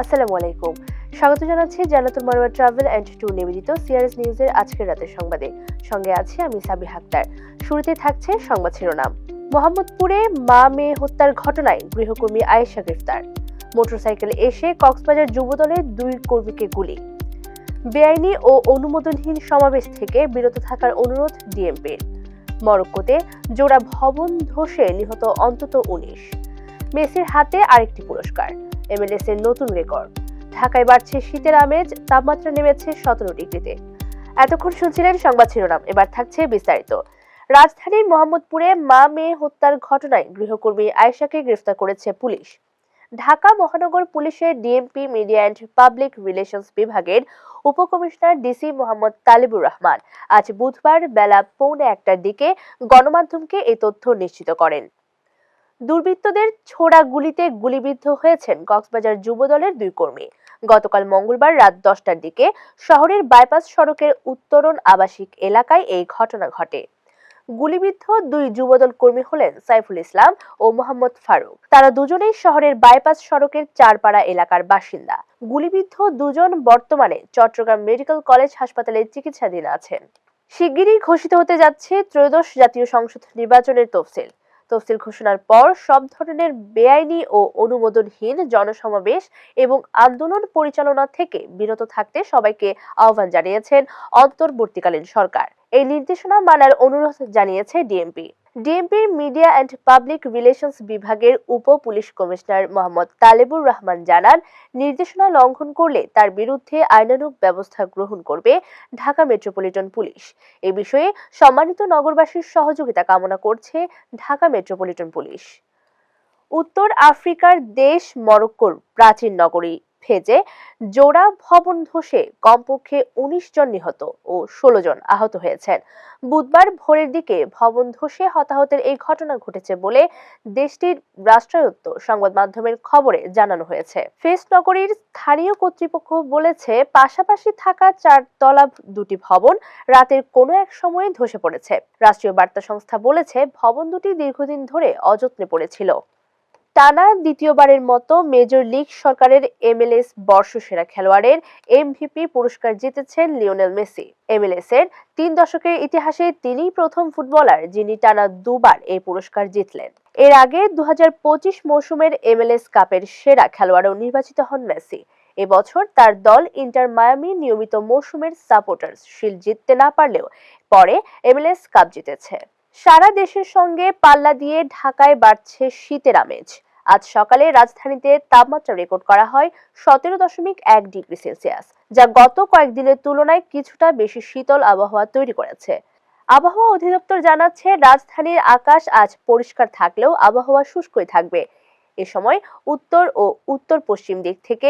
আসসালামু আলাইকুম। স্বাগত জানাচ্ছি জান্নাতুল মারওয়া ট্রাভেল এন্ড ট্যুর নিবেদিত সিআরএস নিউজের আজকের রাতের সংবাদে। সঙ্গে আছি আমি সাবিহা আক্তার। শুরুতে থাকছে সংবাদ শিরোনাম। মোহাম্মদপুরে মা-মেয়ে হত্যার ঘটনায় গৃহকর্মী আয়েশা গ্রেফতার। মোটরসাইকেলে এসে কক্সবাজার যুবদলের 2 কর্মীকে গুলি। বেআইনি ও অনুমোদনহীন সমাবেশ থেকে বিরত থাকার অনুরোধ ডিএমপির। মরক্কোতে জোড়া ভবন ধসে নিহত অন্তত 19। মেসির হাতে আরেকটি পুরস্কার। এমএলএস এর নতুন রেকর্ড। ঢাকায় বাড়ছে শীতের আমেজ, তাপমাত্রা নেমেছে 17 ডিগ্রিতে। এতক্ষণ শুনছিলেন সংবাদ শিরোনাম, এবার থাকছে বিস্তারিত। রাজধানীর মোহাম্মদপুরে মা-মেয়ে হত্যার ঘটনায় গৃহকর্মী আয়েশাকে গ্রেফতার করেছে পুলিশ। ঢাকা মহানগর পুলিশের DMP media and public relations বিভাগের উপকমিশনার ডিসি মোহাম্মদ তালেবুর রহমান আজ বুধবার বেলা 1:45টার দিকে গণমাধ্যমকে এই তথ্য নিশ্চিত করেন। দুর্বৃত্তদের ছোড়া গুলিতে গুলিবিদ্ধ হয়েছেন কক্সবাজার যুবদলের 2 কর্মী। গতকাল মঙ্গলবার রাত 10টার দিকে শহরের বাইপাস সড়কের উত্তরণ আবাসিক এলাকায় এই ঘটনা ঘটে। গুলিবিদ্ধ 2 যুবদল কর্মী হলেন সাইফুল ইসলাম ও মোহাম্মদ ফারুক। তারা দুজনেই শহরের বাইপাস সড়কের চারপাড়া এলাকার বাসিন্দা। গুলিবিদ্ধ দুজন বর্তমানে চট্টগ্রাম মেডিকেল কলেজ হাসপাতালে চিকিৎসাধীন আছেন। শিগগিরই ঘোষিত হতে যাচ্ছে ত্রয়োদশ জাতীয় সংসদ নির্বাচনের তফসিল ঘোষণার পর সব ধরনের বেআইনি ও অনুমোদনহীন জনসমাবেশ এবং আন্দোলন পরিচালনা থেকে বিরত থাকতে সবাইকে আহ্বান জানিয়েছেন অন্তর্বর্তীকালীন সরকার। এই নির্দেশনা মানার অনুরোধ জানিয়েছে ডিএমপির মিডিয়া অ্যান্ড পাবলিক রিলেশনস বিভাগের উপ পুলিশ কমিশনার মোহাম্মদ তালেবুর রহমান জানান, নির্দেশনা লঙ্ঘন করলে তার বিরুদ্ধে আইনানুগ ব্যবস্থা গ্রহণ করবে ঢাকা মেট্রোপলিটন পুলিশ। এ বিষয়ে সম্মানিত নগরবাসীর সহযোগিতা কামনা করছে ঢাকা মেট্রোপলিটন পুলিশ। উত্তর আফ্রিকার দেশ মরক্কোর প্রাচীন নগরী ফেজে জোড়া ভবন ধসে কমপক্ষে 19 জন নিহত ও 16 জন আহত হয়েছেন। বুধবার ভোরের দিকে ভবন ধসে হতাহতের এই ঘটনা ঘটেছে বলে দেশটির রাষ্ট্রায়ত্ত সংবাদ মাধ্যমের খবরে জানানো হয়েছে। ফেজ নগরীর স্থানীয় কর্তৃপক্ষ বলেছে, পাশাপাশি থাকা 4 তলা 2টি ভবন রাতের কোনো এক সময়ে ধসে পড়েছে। রাষ্ট্রীয় বার্তা সংস্থা বলেছে, ভবন দুটি দীর্ঘদিন ধরে অযত্নে পড়েছিল। টানা দ্বিতীয়বারের মতো মেজর লিগ সরকারের এমএলএস বর্ষসেরা খেলোয়াড়ের এমভিপি পুরস্কার জিতেছেন লিওনেল মেসি। এমএলএস এর 3 দশকের ইতিহাসে তিনিই প্রথম ফুটবলার যিনি টানা 2 বার এই পুরস্কার জিতলেন। এর আগে 2025 মৌসুমের এমএলএস কাপের সেরা খেলোয়াড়ও নির্বাচিত হন মেসি। এবছর তার দল ইন্টার মায়ামি নিয়মিত মৌসুমের সাপোর্টার্স শিল্ড জিততে না পারলেও পরে এমএলএস কাপ জিতেছে। সারা দেশের সঙ্গে পাল্লা দিয়ে ঢাকায় বাড়ছে শীতের আমেজ। আজ সকালে রাজধানীতে তাপমাত্রা রেকর্ড করা হয় 17.1 ডিগ্রি সেলসিয়াস, যা গত কয়েকদিনের তুলনায় কিছুটা বেশি শীতল আবহাওয়া তৈরি করেছে। আবহাওয়া অধিদপ্তর জানাচ্ছে, রাজধানীর আকাশ আজ পরিষ্কার থাকলেও আবহাওয়া শুষ্কই থাকবে। এ সময় উত্তর ও উত্তর পশ্চিম দিক থেকে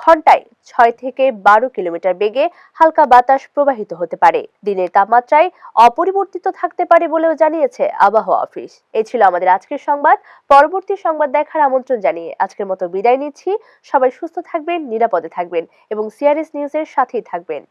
ঘন্টায় 6 থেকে 12 কিলোমিটার বেগে হালকা বাতাস প্রবাহিত হতে পারে। দিনের তাপমাত্রায় অপরিবর্তিত থাকতে পারে বলেও জানিয়েছে আবহাওয়া অফিস। এই ছিল আমাদের আজকের সংবাদ। পরবর্তী সংবাদ দেখার আমন্ত্রণ জানিয়ে আজকের মতো বিদায় নিচ্ছি। সবাই সুস্থ থাকবেন, নিরাপদে থাকবেন এবং সিআরএস নিউজের সাথেই থাকবেন।